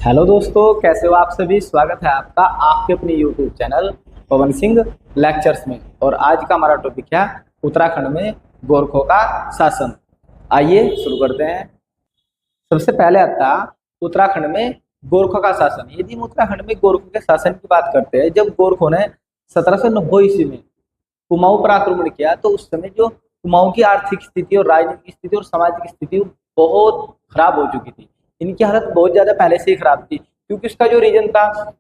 Hello दोस्तों, कैसे हो आप सभी। स्वागत है आपका आपके अपने YouTube channel Pawan Singh lectures में। और आज का हमारा टॉपिक है उत्तराखंड में गोरखों का शासन। आइए शुरू करते हैं। सबसे पहले आता उत्तराखंड में गोरखों का शासन। यदि हम उत्तराखंड में गोरखों के शासन की बात करते हैं, जब गोरखों ने 1790 ईस्वी में कुमाऊं पर आक्रमण किया, तो उस समय जो कुमाऊं की आर्थिक स्थिति और राजनीतिक स्थिति और सामाजिक स्थिति बहुत खराब हो चुकी थी। इनकी हालत बहुत ज्यादा पहले से ही खराब थी, क्योंकि इसका जो रीजन था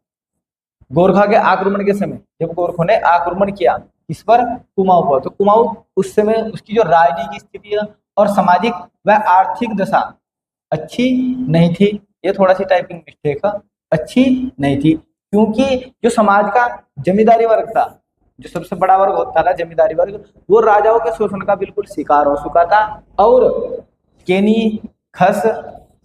गोरखा के आक्रमण के समय, जब गोरखों ने आक्रमण किया इस पर कुमाऊं पर, तो कुमाऊं उस समय उसकी जो राजनीतिक स्थिति और सामाजिक व आर्थिक दशा अच्छी नहीं थी। ये थोड़ा सी टाइपिंग मिस्टेक है, अच्छी नहीं थी, क्योंकि जो समाज का जमींदारी वर्ग था, जो सबसे बड़ा वर्ग होता था जमींदारी वर्ग, वो राजाओं के शोषण का बिल्कुल शिकार हो चुका था। और केनी, खस,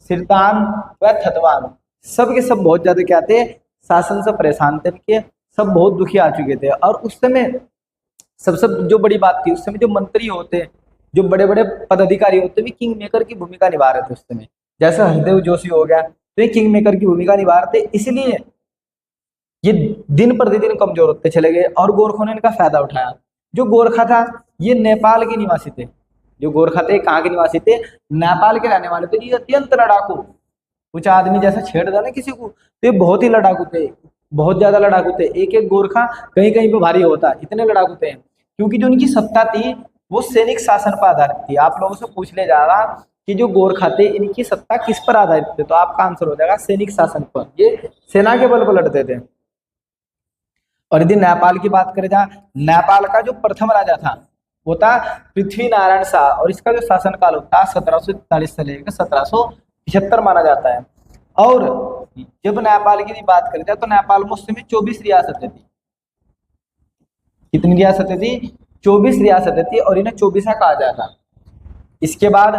सिरतान व थतवान सब के सब बहुत ज्यादा क्या थे, शासन से परेशान थे, के सब बहुत दुखी आ चुके थे। और उस समय सबसे जो बड़ी बात थी, उस समय जो मंत्री होते, जो बड़े बड़े पदाधिकारी होते, भी किंग मेकर की भूमिका निभा रहे थे उस समय। जैसे हरदेव जोशी हो गया, तो ये किंग मेकर की भूमिका निभा रहे थे, इसलिए ये दिन प्रतिदिन कमजोर होते चले गए और गोरखों ने इनका फायदा उठाया। जो गोरखा था ये नेपाल के निवासी थे। जो गोरखा थे कहाँ के निवासी थे, नेपाल के रहने वाले थे। ये अत्यंत लड़ाकू, कुछ आदमी जैसा छेड़ता ना किसी को, तो ये बहुत ही लड़ाकू थे, बहुत ज्यादा लड़ाकू थे। एक एक गोरखा कहीं कहीं पे भारी होता, इतने लड़ाकू थे। क्योंकि जो उनकी सत्ता थी वो सैनिक शासन पर आधारित थी। आप लोगों से पूछ ले जाएगा कि जो गोरखा थे इनकी सत्ता किस पर आधारित थे, तो आपका आंसर हो जाएगा सैनिक शासन पर। ये सेना के बल पर लड़ते थे। और यदि नेपाल की बात करें, जहाँ नेपाल का जो प्रथम राजा था वो था पृथ्वी नारायण शाह, और इसका जो शासनकाल होता है 1743 से लेकर 1775 माना जाता है। और जब नेपाल की बात करें तो नेपाल में उस समय 24 रियासतें थी। कितनी रियासतें थी? 24 रियासतें थी, और इन्हें 24 कहा जाता। इसके बाद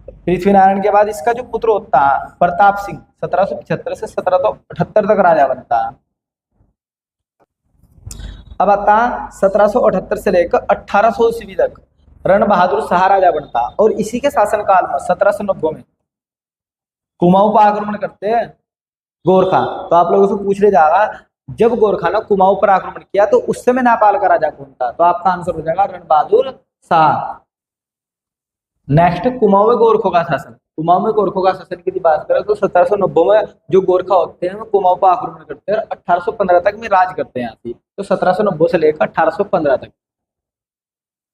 पृथ्वी नारायण के बाद इसका जो पुत्र होता है प्रताप सिंह, 1775 से 1778 तक राजा बनता है। अब आता 1778 से लेकर 1800 ईस्वी तक रण बहादुर शाह राजा बनता। और इसी के शासनकाल में 1790 में कुमाऊं पर आक्रमण करते हैं गोरखा। तो आप लोगों से पूछ ले जाएगा, जब गोरखा ने कुमाऊं पर आक्रमण किया तो उस समय नेपाल का राजा कौन था, तो आपका आंसर हो जाएगा रण बहादुर शाह। नेक्स्ट, कुमाऊं में गोरखों का शासन। कुमाऊं में गोरखों का शासन की बात करें तो 1790 में जो गोरखा होते हैं वो कुमाऊं पर आक्रमण करते हैं और 1815 तक में राज करते हैं यहाँ पे। तो 1790 से लेकर 1815 तक।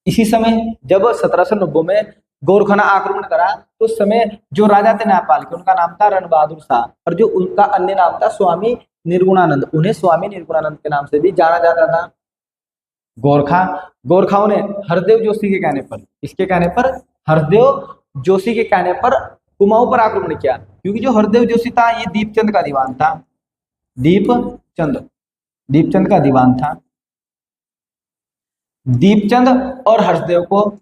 इसी समय जब 1790 में गोरखा ने आक्रमण करा, तो उस समय जो राजा थे नेपाल के, उनका नाम था रण बहादुर शाह, और जो उनका अन्य नाम था स्वामी निर्गुणानंद। उन्हें स्वामी निर्गुणानंद के नाम से भी जाना जाता था। गोरखाओं ने हरदेव जोशी के कहने पर, इसके कहने पर, हरदेव जोशी के कहने पर कुमाऊं पर आक्रमण किया। क्योंकि जो हरदेव जोशी था ये दीपचंद का दीवान था। दीपचंद का दीवान था। दीपचंद और हर्षदेव को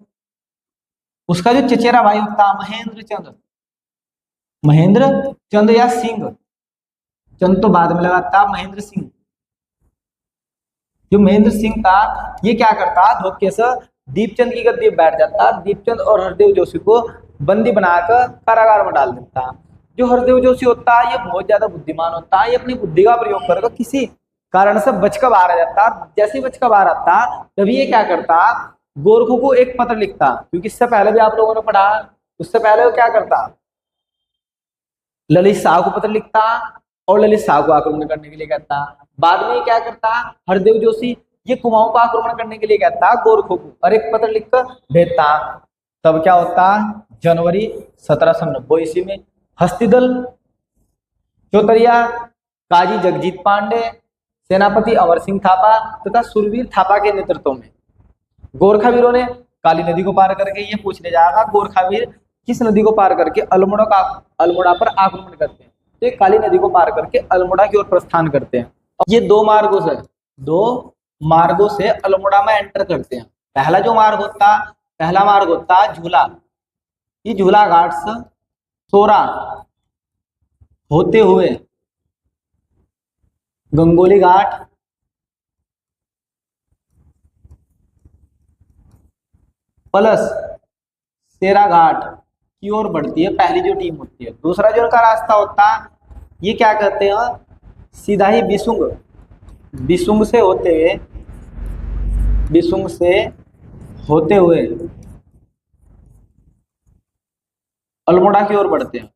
उसका जो चचेरा भाई था महेंद्र चंद या सिंह, चंद तो बाद में लगा था, महेंद्र सिंह। जो महेंद्र सिंह था ये क्या करता, धोखे से दीपचंद की गद्दी बैठ जाता। दीपचंद और हरदेव जोशी को बंदी बनाकर कारागार में डाल देता। जो हरदेव जोशी होता है ये बहुत ज्यादा बुद्धिमान होता है। ये अपनी बुद्धि का प्रयोग करके किसी कारण से बचकर बाहर आ जाता। जैसे ही बचकर बाहर आता तभी ये क्या करता, गोरखों को एक पत्र लिखता। क्योंकि इससे पहले भी आप लोगों ने पढ़ा, उससे पहले वो क्या करता, ललित शाह को पत्र लिखता और ललित शाह को आक्रमण करने के लिए कहता। बाद में क्या करता, हरदेव जोशी ये कुमाऊं पर आक्रमण करने के लिए कहता गोरखों को, और एक पत्र लिखकर भेजता। तब क्या होता, जनवरी 1790 ईस्वी में हस्तिदल चौतरिया, काजी जगजीत पांडे, सेनापति अमर सिंह थापा तथा सुरवीर थापा के नेतृत्व में गोरखा वीरों ने काली नदी को पार करके, ये पूछने जाएगा गोरखा वीर किस नदी को पार करके अल्मोड़ा पर आक्रमण करते हैं, तो ये काली नदी को पार करके अल्मोड़ा की ओर प्रस्थान करते हैं। और ये दो मार्गों से अल्मोड़ा में एंटर करते हैं। पहला मार्ग होता झूला, ये झूला घाट से सोरा होते हुए गंगोली घाट, प्लस सेरा घाट की ओर बढ़ती है पहली जो टीम होती है। दूसरा जो उनका रास्ता होता ये क्या कहते हैं, सीधा ही बिसुंग, बिसुंग से होते हुए, बिसुंग से होते हुए अल्मोड़ा की ओर बढ़ते हैं,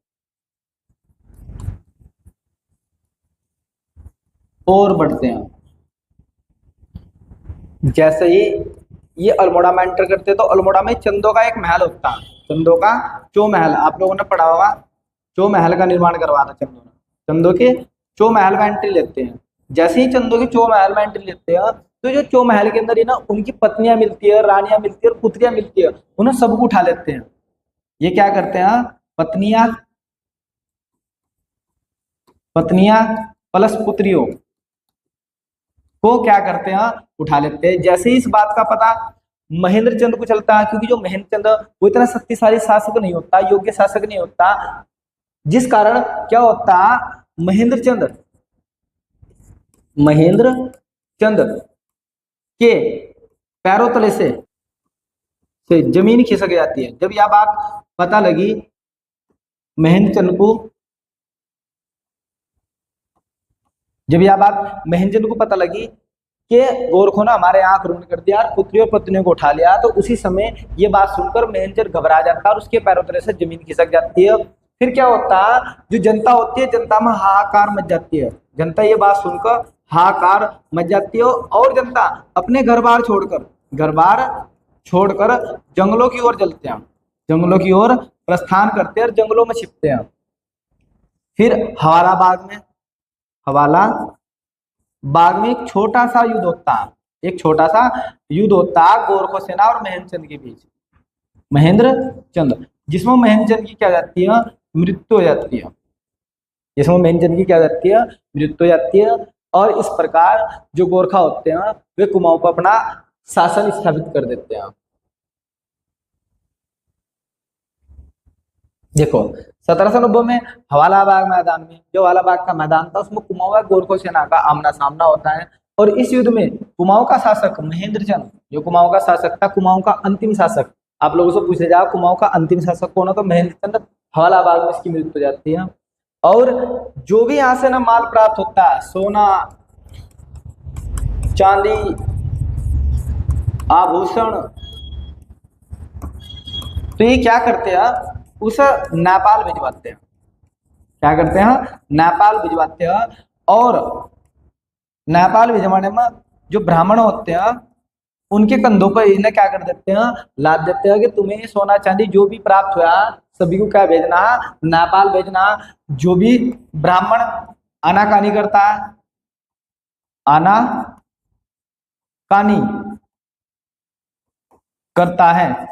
और बढ़ते हैं। जैसे ही ये अल्मोड़ा में एंटर करते हैं तो अल्मोड़ा में चंदो का एक महल होता है, चंदो का चो महल, आप लोगों ने पढ़ा होगा, चो महल का निर्माण करवाया था चंदो ने। चंदो के चो महल में एंट्री लेते हैं। जैसे ही चंदो के चो महल में एंट्री लेते हैं तो जो चो महल के अंदर ही ना उनकी पत्नियां मिलती है, रानियां मिलती है और पुत्रियां मिलती है, उन्हें सबको उठा लेते हैं। ये क्या करते हैं, पत्नियां, पत्नियां प्लस पुत्रियों को क्या करते हैं, उठा लेते हैं। जैसे ही इस बात का पता महेंद्र चंद्र को चलता है, क्योंकि जो महेंद्र चंद्र वो इतना शक्तिशाली शासक नहीं होता, योग्य शासक नहीं होता, जिस कारण क्या होता, महेंद्र चंद्र, महेंद्र चंद्र के पैरों तले से जमीन खिसक जाती है। जब यह बात पता लगी महेंद्र चंद्र को, जब यह बात महेंद्र चंद्र को पता लगी कि गोरखों ने हमारे आंख रुंध कर दिया, पुत्रियों पत्नियों को उठा लिया, तो उसी समय ये बात सुनकर महेंद्र चंद्र घबरा जाता है और उसके पैरों तले से जमीन खिसक जाती है। फिर क्या होता है, जो जनता होती है, जनता में हाहाकार मच जाती है। जनता ये बात सुनकर हाहाकार मच जाती है और जनता अपने घर बार छोड़कर जंगलों की ओर चलते हैं, जंगलों की ओर प्रस्थान करते हैं और जंगलों में छिपते हैं। फिर हवाला बाग में, हवाला बाग में एक छोटा सा युद्ध होता है, एक छोटा सा युद्ध होता है गोरखों सेना और महेंद्र चंद्र के बीच, महेंद्र चंद्र, जिसमें महेंद्र चंद्र की क्या जाती है, मृत्यु हो जाती है, जिसमें महेंद्र चंद्र की क्या जाती है, मृत्यु हो जाती है। और इस प्रकार जो गोरखा होते हैं वे कुमाऊं पर अपना शासन स्थापित कर देते हैं। देखो 1790 में हवाला बाग मैदान में, जो हवाला बाग का मैदान था, उसमें कुमाऊं और गोरखों सेना का आमना सामना होता है। और इस युद्ध में कुमाऊं का शासक महेंद्र चंद्र, जो कुमाऊं का शासक था, कुमाऊं का अंतिम शासक, आप लोगों से पूछे जाओ कुमाऊं का अंतिम शासक कौन है, तो महेंद्र चंद्र, हवाला बाग में इसकी मृत्यु हो जाती है। और जो भी यहाँ से ना माल प्राप्त होता है, सोना चांदी आभूषण, तो ये क्या करते हैं, उसे नेपाल भिजवाते हैं। क्या करते हैं, नेपाल भिजवाते हैं। और नेपाल भिजवाने में जो ब्राह्मण होते हैं उनके कंधों पर इन्हें क्या कर देते हैं, लाद देते हैं कि तुम्हें सोना चांदी जो भी प्राप्त हुआ सभी को क्या भेजना है, नेपाल भेजना। जो भी ब्राह्मण आनाकानी करता है, आनाकानी करता है,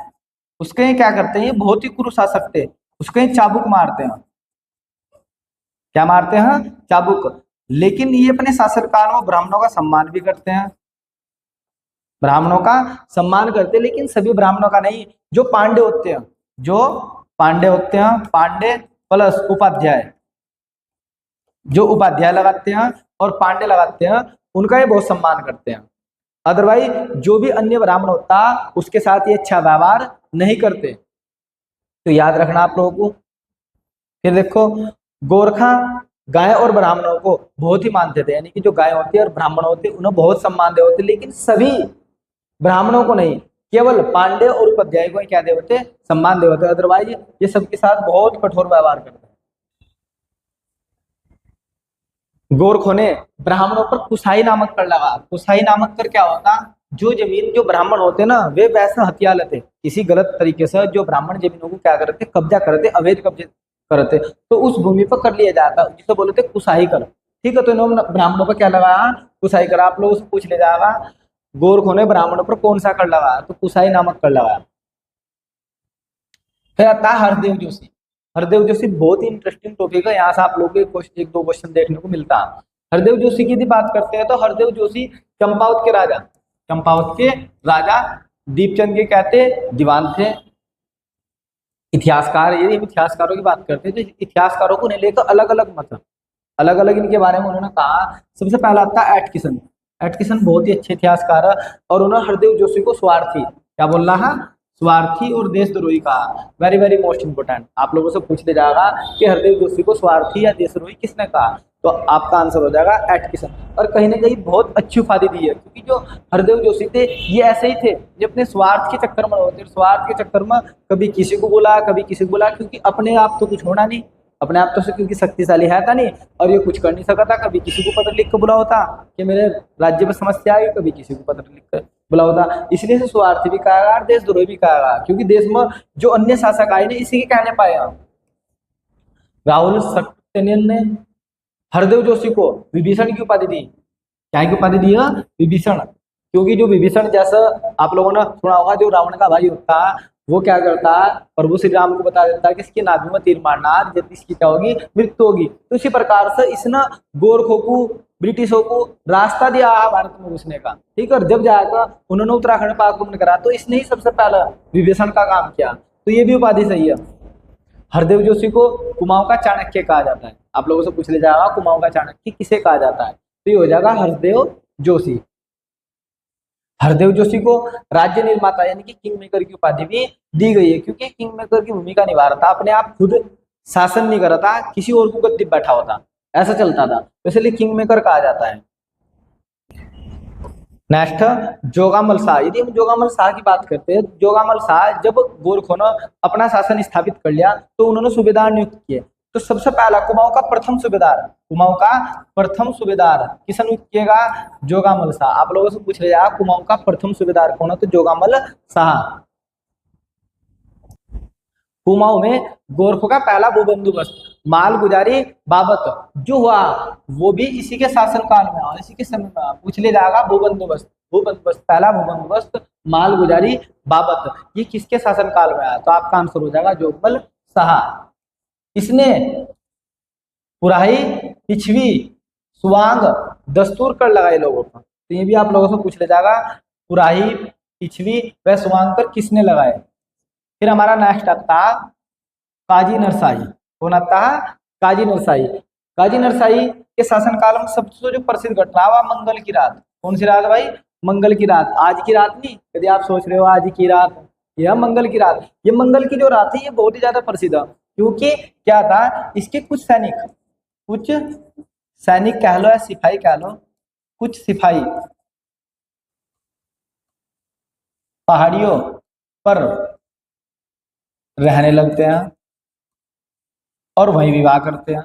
उसके क्या करते हैं, ये बहुत ही क्रूर शासक थे, उसके चाबुक मारते हैं। क्या मारते हैं, चाबुक। लेकिन ये अपने शासनकाल में ब्राह्मणों का सम्मान भी करते हैं, ब्राह्मणों का सम्मान करते हैं, लेकिन सभी ब्राह्मणों का नहीं। जो पांडे होते हैं, जो पांडे होते हैं, पांडे प्लस उपाध्याय, जो उपाध्याय लगाते हैं और पांडे लगाते हैं, उनका ये बहुत सम्मान करते हैं। अदरवाइज जो भी अन्य ब्राह्मण होता उसके साथ ये अच्छा व्यवहार नहीं करते, तो याद रखना आप लोगों को। फिर देखो गोरखा गाय और ब्राह्मणों को बहुत ही मानते थे, यानी कि जो गाय होती है और ब्राह्मण होते हैं उन्हें बहुत सम्मान दे होते, लेकिन सभी ब्राह्मणों को नहीं, केवल पांडे और उपाध्याय को ही क्या दे होते, सम्मान दे होते। अदरवाइज ये सबके साथ बहुत कठोर व्यवहार करते हैं। गोरखों ने ब्राह्मणों पर कुसाई नामक कर लगा। कुसाई नामक कर क्या होता, जो जमीन जो ब्राह्मण होते ना वे वैसे हथिया लेते, किसी गलत तरीके से जो ब्राह्मण जमीनों को क्या करते, कब्जा करते, अवैध कब्जे करते, तो उस भूमि पर कर लिया जाता, जिसे बोलते कुसाई कर। ठीक है, तो इन्होंने ब्राह्मणों पर क्या लगाया, कुसाई कर। आप लोगों से पूछ ले जाएगा गोरखों ने ब्राह्मणों पर कौन सा कर लगाया, तो कुसाई नामक कर लगाया। फिर आता है हरदेव जोशी। हरदेव जोशी बहुत ही इंटरेस्टिंग टॉपिक है, यहाँ से आप लोगों को एक दो क्वेश्चन देखने को मिलता है। हरदेव जोशी की यदि बात करते हैं तो हरदेव जोशी चंपावत के राजा, चंपावत के राजा दीपचंद के कहते दीवान थे। इतिहासकार, यदि हम इतिहासकारों की बात करते हैं तो इतिहासकारों को नहीं लेकर अलग अलग मत, अलग अलग इनके बारे में उन्होंने कहा। सबसे पहला आता है एटकिसन। एटकिसन बहुत ही अच्छे इतिहासकार है और उन्होंने हरदेव जोशी को स्वार्थी क्या बोल रहा है, स्वार्थी और देशद्रोही कहा? वेरी वेरी मोस्ट इंपोर्टेंट, आप लोगों से पूछ ले जाएगा कि हरदेव जोशी को स्वार्थी या देशद्रोही किसने कहा, तो आपका आंसर हो जाएगा एटकिसन। और कहीं ना कहीं बहुत अच्छी उपाधि दी है, क्योंकि जो हरदेव जोशी थे ये ऐसे ही थे, ये अपने स्वार्थ के चक्कर में होते, स्वार्थ के चक्कर में कभी किसी को बोला कभी किसी को बोला, क्योंकि अपने आप तो कुछ होना नहीं, अपने आप तो से क्योंकि शक्तिशाली है था नहीं, और ये कुछ कर नहीं सकता था। कभी किसी को पत्र लिख कर बुला होता कि मेरे राज्य में समस्या आई, कभी किसी को पत्र लिख कर बुला होता। इसलिए से स्वार्थी भी कहा और देशद्रोही भी कहा, क्योंकि देश में जो अन्य शासक आए ने इसी के कहने पाए। राहुल सक्सेना ने हरदेव जोशी को विभीषण की उपाधि दी। क्या की उपाधि दी है? विभीषण। क्योंकि जो विभीषण, जैसा आप लोगों ने सुना होगा, जो रावण का भाई होता है वो क्या करता है, प्रभु श्री राम को बता देता है कि इसकी नाभि में तीर मारना, जब इसकी क्या होगी, मृत्यु होगी। तो इसी प्रकार से इसने गोरखों को, ब्रिटिशों को रास्ता दिया भारत में घुसने का, ठीक है। और जब जाकर उन्होंने उत्तराखंड पर आक्रमण करा तो इसने ही सबसे पहले विभीषण का काम किया। तो ये भी उपाधि सही है। हरदेव जोशी को कुमाऊं का चाणक्य कहा जाता है। आप लोगों से पूछ ले जाएगा कुमाऊं का चाणक्य किसे कहा जाता है, तो ये हो जाएगा हरदेव जोशी। हरदेव जोशी को राज्य निर्माता यानी कि किंग मेकर की उपाधि भी दी गई है, क्योंकि किंग मेकर की भूमिका निभा रहा था, अपने आप खुद शासन नहीं कर रहा था, किसी और को गद्दी बैठा होता, ऐसा चलता था, तो इसलिए किंग मेकर कहा जाता है। नेक्स्ट, जोगामल शाह। यदि हम जोगामल शाह की बात करते हैं, जोगामल शाह जब गोरखों ने अपना शासन स्थापित कर लिया तो उन्होंने सूबेदार नियुक्त किए। तो सबसे पहला कुमाऊं का प्रथम सूबेदार, कुमाऊं का प्रथम सूबेदार किसे नियुक्त किएगा? जोगामल शाह। आप लोगों से पूछ लिया कुमाऊं का प्रथम सूबेदार कौन है, तो जोगामल शाह। कुमाऊं में गोरखों का पहला भू बंदोबस्त मालगुजारी बाबत जो हुआ वो भी इसी के शासन काल में और इसी के समय में पूछ ले जाएगा। भू बंदोबस्त पहला भू बंदोबस्त मालगुजारी बाबत ये किसके शासन काल में आया? तो आपका आंसर हो जाएगा जोगमल शाह। इसने पुराही, पिछवी, सुवांग दस्तूर कर लगाए लोगों पर, तो ये भी आप लोगों से पूछ ले जाएगा। पुराही, पिछवी व सुवांग कर किसने लगाए? फिर हमारा नेक्स्ट आता है काजी नरसाई। कौन आता है? काजी नरसाई। काजी नरसाई के शासनकाल में सबसे जो प्रसिद्ध घटना हुआ मंगल की रात। कौन सी रात भाई? मंगल की रात। आज की रात नहीं, यदि आप सोच रहे हो आज की रात, यह मंगल की रात। ये मंगल की जो रात है ये बहुत ही ज्यादा प्रसिद्ध है, क्योंकि क्या था, इसके कुछ सैनिक कह लो या सिपाही कह लो, कुछ सिपाही पहाड़ियों पर रहने लगते हैं और वहीं विवाह करते हैं।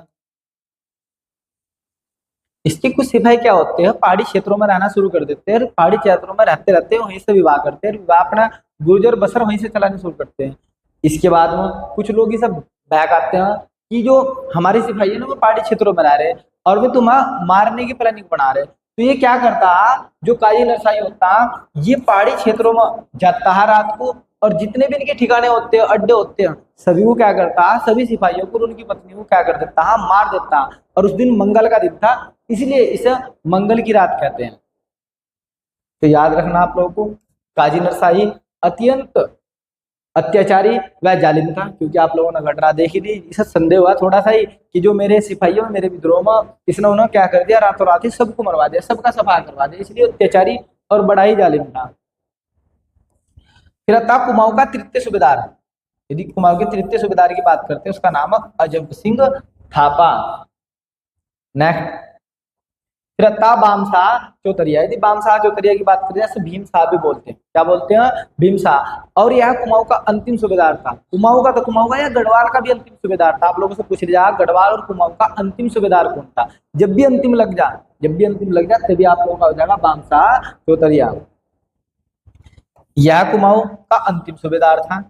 इसके कुछ सिपाही क्या होते हैं, पहाड़ी क्षेत्रों में रहना शुरू कर देते हैं, पहाड़ी क्षेत्रों में रहते रहते वहीं से विवाह करते हैं, विवाह अपना गुर्जर बसर वहीं से चलाने शुरू करते हैं। इसके बाद में कुछ लोग ये सब बैक आते हैं कि जो हमारे सिपाही है ना वो पहाड़ी क्षेत्रों में रह रहे और वे तुम्हें मारने की प्लानिंग बना रहे। तो ये क्या करता, जो काजी नरसाई होता ये पहाड़ी क्षेत्रों में जाता है रात को, और जितने भी इनके ठिकाने होते हैं, अड्डे होते हैं, सभी को क्या करता, सभी सिपाहियों को उनकी पत्नी को क्या कर देता है, मार देता। और उस दिन मंगल का दिन था, इसलिए इसे मंगल की रात कहते हैं। तो याद रखना आप लोगों को, काजी नरसाई अत्यंत अत्याचारी व जालिम था, क्योंकि आप लोगों ने घटना देखी थी। इसे संदेह हुआ थोड़ा सा ही कि जो मेरे सिपाहियों मेरे विद्रोह में इसने उन्होंने क्या कर दिया, रातों रात ही सबको मरवा दिया, सबका सफा करवा दिया, इसलिए अत्याचारी और बड़ा ही जालिम था। फिर था कुमाऊं का तृतीय सूबेदार। यदि कुमाऊं के तृतीय सूबेदार की बात करते हैं उसका नाम अजब सिंह थापा। नेक्स्ट, फिर था बामशाह चौतरिया। यदि बामशाह चौतरिया की बात करें जैसे भीम शाह भी बोलते हैं, क्या बोलते हैं, भीम शाह। और यह कुमाऊं का अंतिम सूबेदार था। कुमाऊं का तो कुमाऊं का या गढ़वाल का भी अंतिम सूबेदार था। आप लोगों से पूछ लिया गढ़वाल और कुमाऊं का अंतिम सूबेदार कौन था। जब भी अंतिम लग जाए तभी आप लोगों का हो जाएगा बामशाह चौतरिया। यह कुमाऊं का अंतिम सूबेदार था।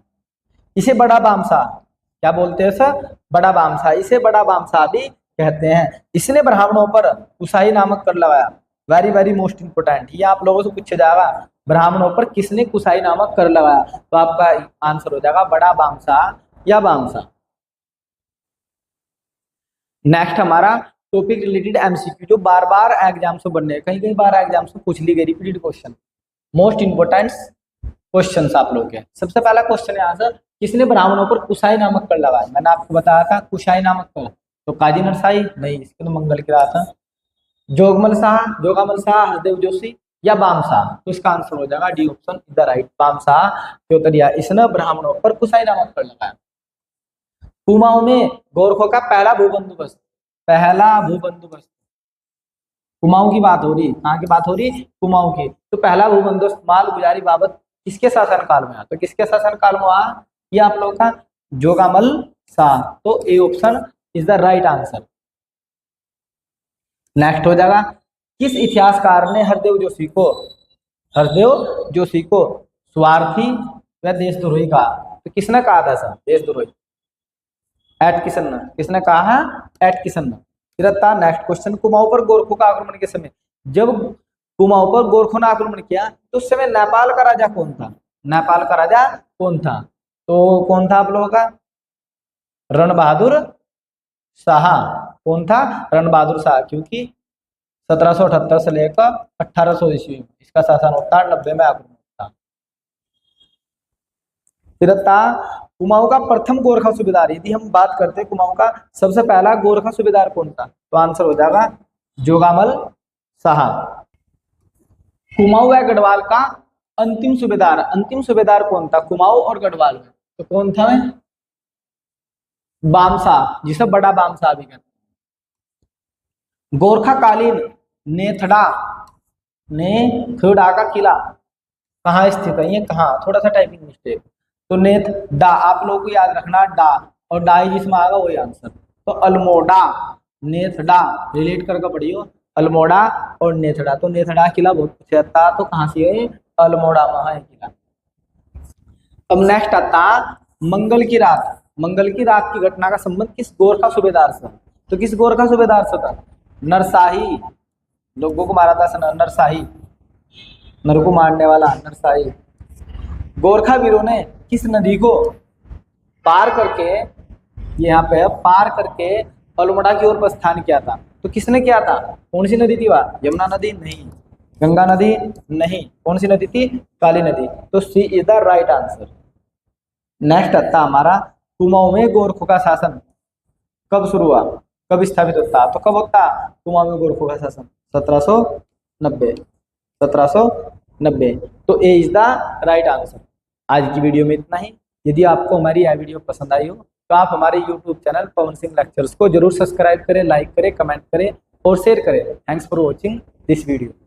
इसे बड़ा बामशाह क्या बोलते हैं सर, बड़ा बामशाह। इसे बड़ा बामशाह भी कहते हैं। इसने ब्राह्मणों पर कुशाई नामक कर लगाया। वेरी वेरी मोस्ट इंपोर्टेंट, ये आप लोगों से पूछा जाएगा, ब्राह्मणों पर किसने कुशाई नामक कर लगाया, तो आपका आंसर हो जाएगा बड़ा बामशाह या बामशाह। नेक्स्ट हमारा टॉपिक रिलेटेड एमसीक्यू, जो बार बार एग्जाम से बनने, कहीं बार एग्जाम से पूछ ली गई repeated question, most important questions आप लोग के। सबसे पहला क्वेश्चन है आंसर, किसने ब्राह्मणों पर कुशाई नामक कर लगाया। मैंने आपको बताया था कुशाई नामक कर, तो काजी नरसाई नहीं, इसके तो मंगल की रात है। जोगामल शाह, हरदेव जोशी, या बामशाह, तो इसका आंसर हो जाएगा D option is the right. Bamshah Chautariya इसने ब्राह्मणों पर कुशाई नामक कर लगाया। कुमाऊं में गोरखों का पहला भूबंदोबस्त, पहला भूबंदोबस्त, कुमाऊं की बात हो रही, कहाँ की बात हो रही, कुमाऊं की। तो पहला भूबंदोबस्त माल गुजारी बाबत किसके शासनकाल में आया, तो किसके शासनकाल में आया, ये आप लोगों का जोगामल शाह। तो A option is the right answer. Next हो जाएगा, किस इतिहासकार ने हरदेव जोशी को स्वार्थी व देशद्रोही कहा, तो किसने कहा था सर देशद्रोही, एटकिसन ने, किसने कहा है, एटकिसन ने। फिर आता नेक्स्ट क्वेश्चन, कुमाऊं पर गोरखों का आक्रमण के समय, जब कुमाऊं पर गोरखों ने आक्रमण किया तो उस समय नेपाल का राजा कौन था, नेपाल का राजा कौन था, तो कौन था आप लोगों का, रण बहादुर शाह। कौन था, रण बहादुर शाह, क्योंकि 1778 से लेकर 1800 ईस्वी में इसका शासन होता है, 90 में आक्रमण होता। फिर था कुमाऊं का प्रथम गोरखा सूबेदार, यदि हम बात करते हैं कुमाऊं का सबसे पहला गोरखा सूबेदार कौन था, तो आंसर हो जाएगा जोगामल शाह। कुमाऊं व गढ़वाल का अंतिम सूबेदार कौन था, कुमाऊं और गढ़वाल में, तो कौन था, बामशाह, जिसे बड़ा बामशाह भी कहते हैं। गोरखाकालीन नेथड़ा का किला कहाँ स्थित है, ये कहाँ, थोड़ा सा टाइपिंग मिस्टेक, तो नेथडा आप लोगों को याद रखना, डा और डाई जिसमें आएगा वही आंसर। तो अल्मोड़ा नेथडा रिलेट करके पढ़ियो, अल्मोड़ा और नेथड़ा। तो नेथड़ा किला बहुत पूछा था, तो कहाँ से है, अल्मोड़ा वहां है किला। अब नेक्स्ट आता मंगल की रात की घटना का संबंध किस गोरखा सूबेदार से, तो किस गोरखा सूबेदार से था, नरशाही, लोगों को मारा था नरशाही, नर को मारने वाला नरशाही। गोरखा वीरों ने किस नदी को पार करके, यहाँ पे पार करके अल्मोड़ा की ओर प्रस्थान किया था, तो किसने किया था, कौन सी नदी थी वह, यमुना नदी नहीं, गंगा नदी नहीं, कौन सी नदी थी, काली नदी। तो C is the right answer. Next आता हमारा, कुमाऊं में गोरखों का शासन कब शुरू हुआ, कब स्थापित होता, तो कब होता कुमाऊं में गोरखों का शासन, 1790। तो ए इज द राइट आंसर। आज की वीडियो में इतना ही। यदि आपको हमारी यह वीडियो पसंद आई हो तो आप हमारे YouTube channel Pawan Singh lectures को जरूर सब्सक्राइब करें, लाइक करें, कमेंट करें और शेयर करें। Thanks for watching this video.